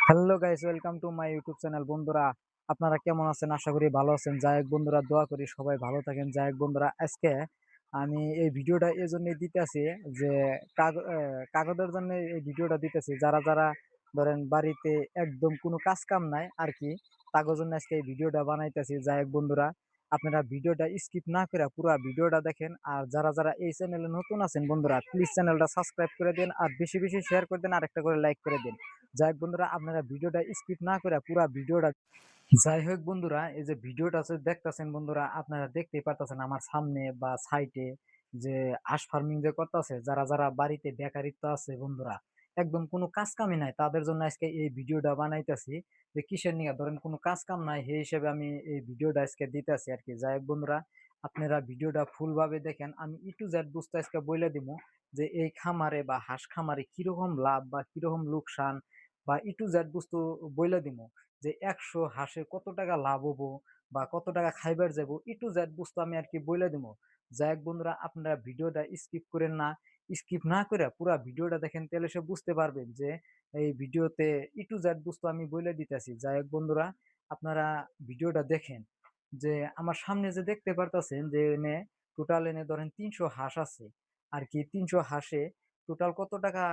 Hello guys, welcome to my YouTube channel. বন্ধুরা, আপনারা কেমন আছেন? আশা করি ভালো আছেন। যাই হোক বন্ধুরা, দোয়া করি সবাই ভালো থাকেন। যাই হোক বন্ধুরা, আজকে আমি এই ভিডিওটা এই জন্যই দিতেছি যে কাগজের জন্য এই ভিডিওটা দিতেছি। যারা যারা ধরেন বাড়িতে একদম কোনো কাজ কাম নাই আর কি, তাদের জন্য আজকে এই ভিডিওটা বানাইতেছি। যাই হোক বন্ধুরা, আপনারা ভিডিওটা স্কিপ না করে পুরো ভিডিওটা দেখেন। আর যারা যারা এই চ্যানেলে নতুন আছেন বন্ধুরা, প্লিজ চ্যানেলটা সাবস্ক্রাইব করে দিন আর বেশি বেশি শেয়ার করে দিন আর একটা করে লাইক করে দিন। যাই হোক বন্ধুরা, আপনারা ভিডিওটা স্কিপ না করে পুরো ভিডিওটা যাই হোক বন্ধুরা, এই যে ভিডিওটা আছে দেখতেছেন বন্ধুরা, আপনারা দেখতেই পারতেছেন আমার সামনে বা সাইডে যে হাঁস ফার্মিং যে করতেছে, যারা যারা বাড়িতে বেকারিত্ব আছে বন্ধুরা, একদম কোনো কাজ কামই নাই, তাদের জন্য আজকে এই ভিডিওটা বানাইতেছি। যে কিসের নিয়ে ধরেন কোনো কাজ কাম নাই, সেই হিসেবে আমি এই ভিডিওটা আজকে দিতেছি আর কি। যাই হোক বন্ধুরা, আপনারা ভিডিওটা ফুল ভাবে দেখেন। আমি ই টু জেড বুঝতে আজকে বলে দিব যে এই খামারে বা হাঁস খামারে কিরকম লাভ বা কিরকম লোকসান, বা ই টু জেড বস্তু বলে দিব যে ১০০ হাঁসে কত টাকা লাভ হবো বা কত টাকা খাইবার যাবো, ই টু জেড বস্তু আমি আর কি বলে দিব। যাই হোক বন্ধুরা, আপনারা ভিডিওটা স্কিপ করেন না, স্কিপ না করে পুরা ভিডিওটা দেখেন, তাহলে সে বুঝতে পারবেন যে এই ভিডিওতে ই টু জেড বস্তু আমি বলে দিতেছি। যাই হোক বন্ধুরা, আপনারা ভিডিওটা দেখেন। যে আমার সামনে যে দেখতে পারতেছেন যে এনে টোটাল এনে ধরেন ৩০০ হাঁস আছে আর কি। ৩০০ হাঁসে টোটাল কত টাকা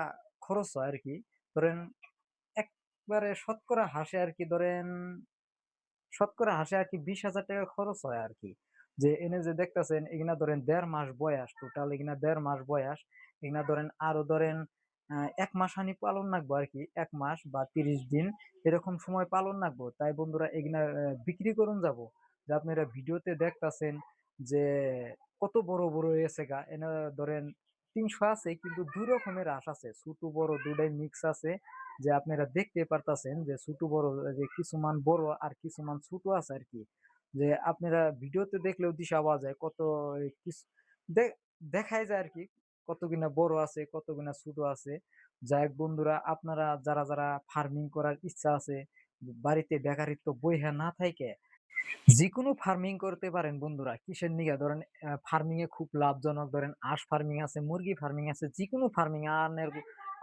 খরচ হয় আর কি, ধরেন একবারে শতকরা হাসে আর কি, ধরেন শতকরা হাসে আর কি ২০,০০০ টাকা খরচ হয় আর কি। যে এনে যে দেখতেছেন এগুলা ধরেন ১.৫ মাস বয়স, টোটাল এগুলা ১.৫ মাস বয়স। এগুলা ধরেন আরো ধরেন ১ মাস হানি পালন রাখবো আর কি, ১ মাস বা ৩০ দিন এরকম সময় পালন রাখবো। তাই বন্ধুরা, এগুলা বিক্রি করুন যাবো। যে আপনারা ভিডিওতে দেখতাছেন যে কত বড় বড় হয়েছে গা। এনে ধরেন ৩০০ আছে, কিন্তু ২ রকমের হাঁস আছে, ছোট বড় দুটাই মিক্স আছে। যে আপনারা দেখতে পারতাছেন যে ছোট বড়, যে কিছুমান বড় আর কিছুমান ছোট আছে আর কি। যে আপনারা ভিডিওতে দেখলেও দিশা পাওয়া যায় কত কিছু দেখাই যায় আর কি, কত কিনা বড় আছে কত কিনা ছোট আছে। যাই হোক বন্ধুরা, আপনারা যারা যারা ফার্মিং করার ইচ্ছা আছে, বাড়িতে বেকারিত্ব বইহা না থাকে, যেকোনো ফার্মিং করতে পারেন বন্ধুরা। কিসের নিগা ধরেন ফার্মিং এ খুব লাভজনক। ধরেন হাঁস ফার্মিং আছে, মুরগি ফার্মিং আছে, যেকোনো ফার্মিং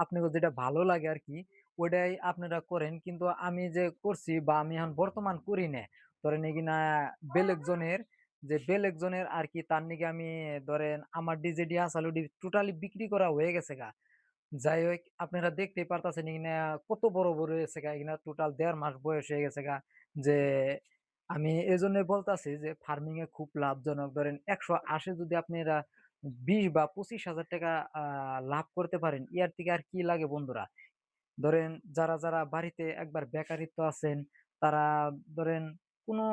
আপনাকে যেটা ভালো লাগে আর কি, ওইটাই আপনারা করেন। কিন্তু আমি যে করছি বা আমি এখন বর্তমান করি না, ধরেন এগিনা বেলেগ জনের আর কি, তার নিগে আমি ধরেন আমার ডিজেডি আসালুডি টোটালি বিক্রি করা হয়ে গেছে গা। যাই হোক, আপনারা দেখতেই পারতাছেন এখানে কত বড় বড় হয়েছে গা, এখানে টোটাল ১.৫ মাস বয়স হয়ে গেছে গা। যে আমি এজন্যই বলতাছি যে ফার্মিং এ খুব লাভজনক। ধরেন ১৮০ যদি আপনারা ২০ বা ২৫,০০০ টাকা লাভ করতে পারেন, ইয়ার থেকে আর কি লাগে বন্ধুরা? ধরেন যারা যারা বাড়িতে একবার বেকারিত্ব আছেন, তারা ধরেন কোনো,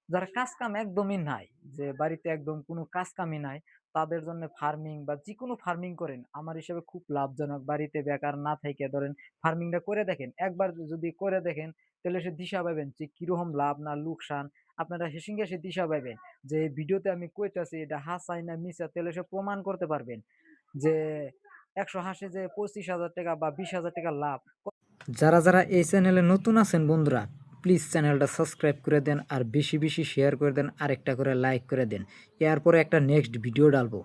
যারা কাজ কাম একদমই নাই, যে বাড়িতে একদম কোনো কাজ কামই নাই, তাদের জন্য ফার্মিং বা যেকোনো ফার্মিং করেন আমার হিসেবে খুব লাভজনক। বাড়িতে বেকার না থেকে ধরেন ফার্মিংটা করে দেখেন। একবার যদি করে দেখেন, তাহলে সে দিশা পাবেন যে কিরকম লাভ না লোকসান। আপনারা হেসিংহে সে দিশা পাবেন যে ভিডিওতে আমি কইতাছি এটা হাসাই না মিছা, তাহলে সে প্রমাণ করতে পারবেন যে ১০০ হাঁসে যে ২৫,০০০ টাকা বা ২০,০০০ টাকা লাভ। যারা যারা এই চ্যানেলে নতুন আছেন বন্ধুরা, প্লিজ চ্যানেলটা সাবস্ক্রাইব করে দেন আর বেশি বেশি শেয়ার করে দেন আর একটা করে লাইক করে দেন। এরপরে একটা নেক্সট ভিডিও ডালবো।